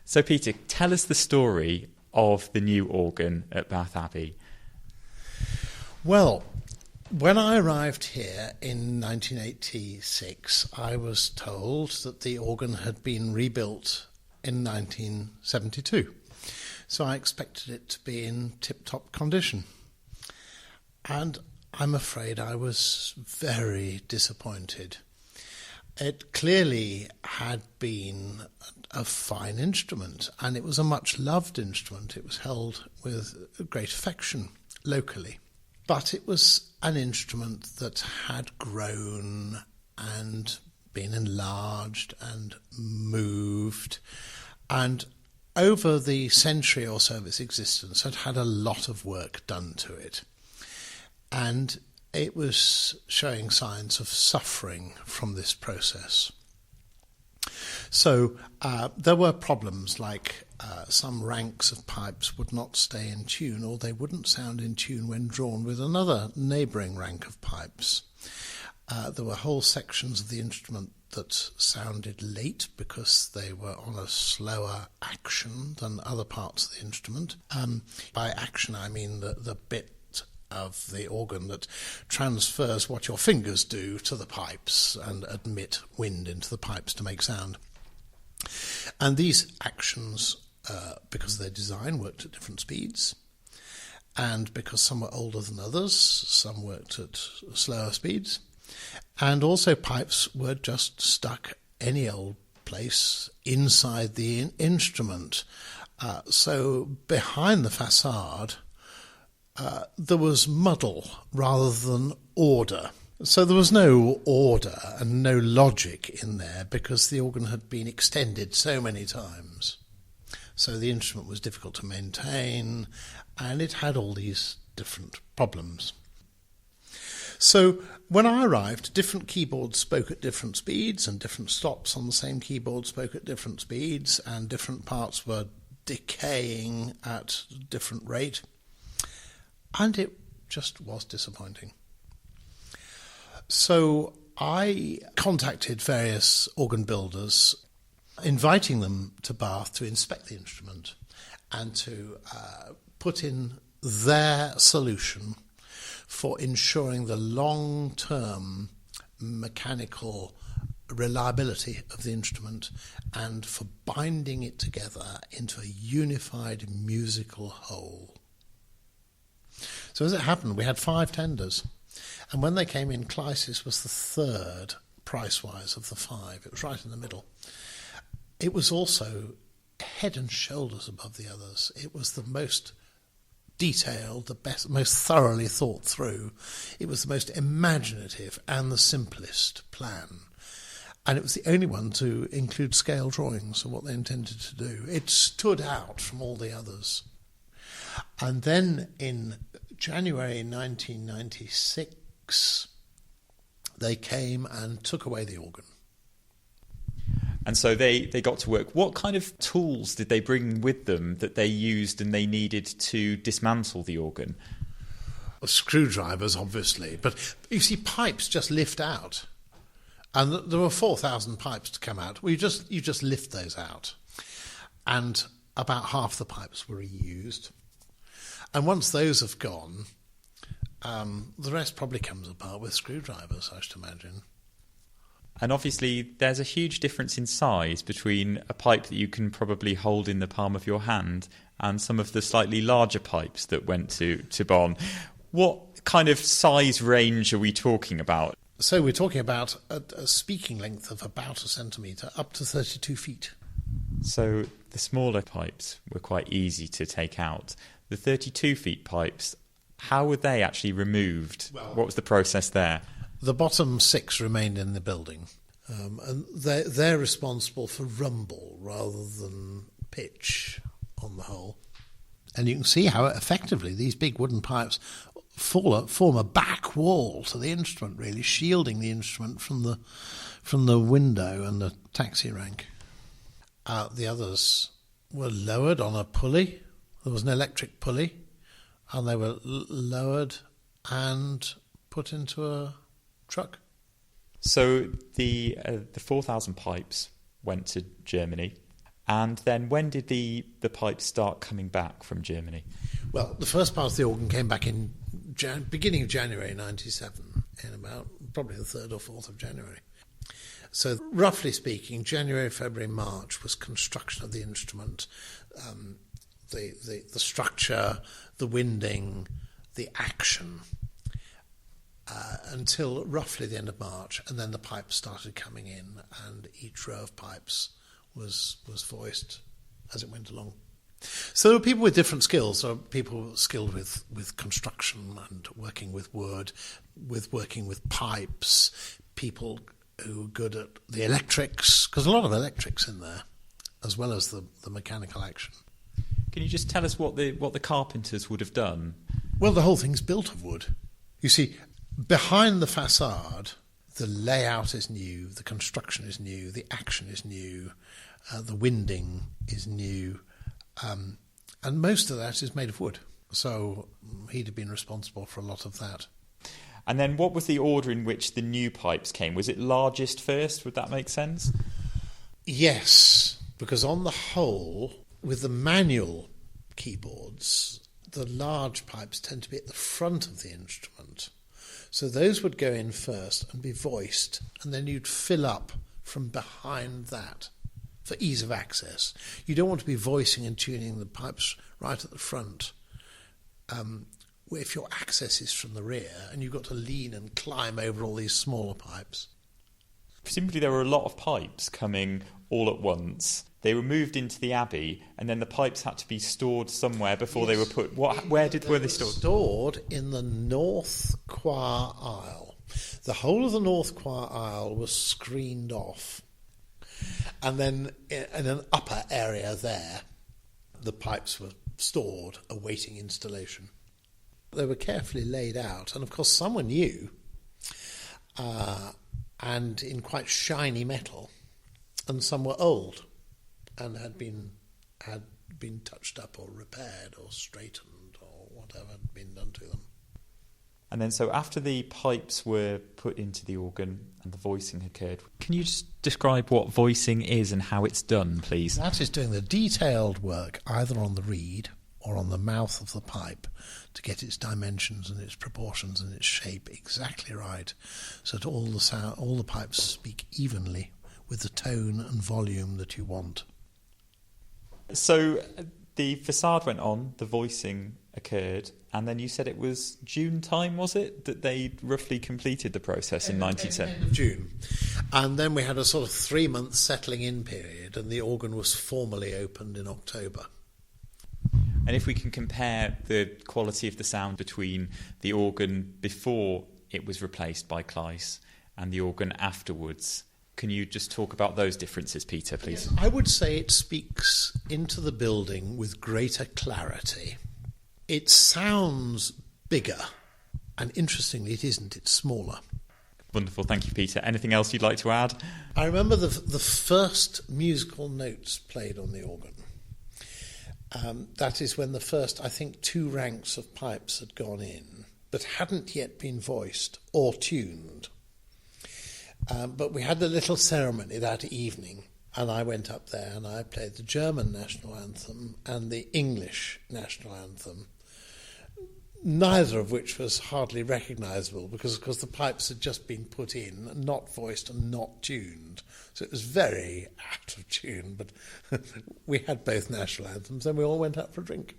So, Peter, tell us the story of the new organ at Bath Abbey. Well, when I arrived here in 1986, I was told that the organ had been rebuilt in 1972. So I expected it to be in tip-top condition. And I'm afraid I was very disappointed. It clearly had been a fine instrument, and it was a much loved instrument. It was held with great affection locally. But it was an instrument that had grown and been enlarged and moved, and over the century or so of its existence had had a lot of work done to it. And it was showing signs of suffering from this process. So there were problems like some ranks of pipes would not stay in tune, or they wouldn't sound in tune when drawn with another neighbouring rank of pipes. There were whole sections of the instrument that sounded late because they were on a slower action than other parts of the instrument. By action I mean the bit of the organ that transfers what your fingers do to the pipes and admit wind into the pipes to make sound. And these actions, because of their design, worked at different speeds, and because some were older than others, some worked at slower speeds, and also pipes were just stuck any old place inside the instrument. So behind the facade there was muddle rather than order. So there was no order and no logic in there because the organ had been extended so many times. So the instrument was difficult to maintain, and it had all these different problems. So when I arrived, different keyboards spoke at different speeds, and different stops on the same keyboard spoke at different speeds, and different parts were decaying at a different rate. And it just was disappointing. So I contacted various organ builders, inviting them to Bath to inspect the instrument and to put in their solution for ensuring the long-term mechanical reliability of the instrument and for binding it together into a unified musical whole. So as it happened, we had 5 tenders, and when they came in, Clysis was the third price-wise of the 5. It was right in the middle. It was also head and shoulders above the others. It was the most detailed, the best, most thoroughly thought through. It was the most imaginative and the simplest plan. And it was the only one to include scale drawings of what they intended to do. It stood out from all the others. And then in January 1996, they came and took away the organ. And so they got to work. What kind of tools did they bring with them that they used and they needed to dismantle the organ? Screwdrivers, obviously. But you see, pipes just lift out. And there were 4,000 pipes to come out. You just lift those out. And about half the pipes were reused. And once those have gone, the rest probably comes apart with screwdrivers, I should imagine. And obviously there's a huge difference in size between a pipe that you can probably hold in the palm of your hand and some of the slightly larger pipes that went to Bonn. What kind of size range are we talking about? So we're talking about a speaking length of about a centimetre up to 32 feet. So the smaller pipes were quite easy to take out. The 32 feet pipes, how were they actually removed? Well, what was the process there? The bottom 6 remained in the building. And they're responsible for rumble rather than pitch on the whole. And you can see how effectively these big wooden pipes form a back wall to the instrument, really, shielding the instrument from the window and the taxi rank. The others were lowered on a pulley. There was an electric pulley, and they were lowered and put into a truck. So the 4,000 pipes went to Germany, And then when did the pipes start coming back from Germany? Well, the first part of the organ came back in beginning of January 1997, in about probably the 3rd or 4th of January. So roughly speaking, January, February, March was construction of the instrument, the structure, the winding, the action, until roughly the end of March, and then the pipes started coming in, and each row of pipes was voiced as it went along. So there were people with different skills. There were people skilled with construction and working with wood, with working with pipes, people who were good at the electrics, because a lot of electrics in there, as well as the mechanical action. Can you just tell us what the carpenters would have done? Well, the whole thing's built of wood. You see, behind the facade, the layout is new, the construction is new, the action is new, the winding is new, and most of that is made of wood. So he'd have been responsible for a lot of that. And then what was the order in which the new pipes came? Was it largest first? Would that make sense? Yes, because on the whole, with the manual keyboards, the large pipes tend to be at the front of the instrument. So those would go in first and be voiced, and then you'd fill up from behind that for ease of access. You don't want to be voicing and tuning the pipes right at the front. If your access is from the rear and you've got to lean and climb over all these smaller pipes. Presumably there were a lot of pipes coming all at once. They were moved into the abbey, and then the pipes had to be stored somewhere before they were put. Were they stored? Stored in the north choir aisle. The whole of the north choir aisle was screened off, and then in an upper area there, the pipes were stored, awaiting installation. They were carefully laid out, and of course some were new, and in quite shiny metal, and some were old and had been touched up or repaired or straightened or whatever had been done to them. And then so after the pipes were put into the organ and the voicing occurred, can you just describe what voicing is and how it's done, please? That is doing the detailed work either on the reed or on the mouth of the pipe to get its dimensions and its proportions and its shape exactly right, so that all the pipes speak evenly with the tone and volume that you want. So the facade went on, the voicing occurred, and then you said it was June time, was it, that they roughly completed the process in 1997? End of June. And then we had a sort of 3-month settling in period, and the organ was formally opened in October. And if we can compare the quality of the sound between the organ before it was replaced by Kleiss and the organ afterwards, can you just talk about those differences, Peter, please? Yes, I would say it speaks into the building with greater clarity. It sounds bigger, and interestingly, it isn't, it's smaller. Wonderful, thank you, Peter. Anything else you'd like to add? I remember the first musical notes played on the organ. That is when the first, I think, 2 ranks of pipes had gone in, but hadn't yet been voiced or tuned. But we had a little ceremony that evening, and I went up there and I played the German national anthem and the English national anthem, neither of which was hardly recognisable because, of course, the pipes had just been put in, not voiced and not tuned. So it was very out of tune, but we had both national anthems and we all went out for a drink.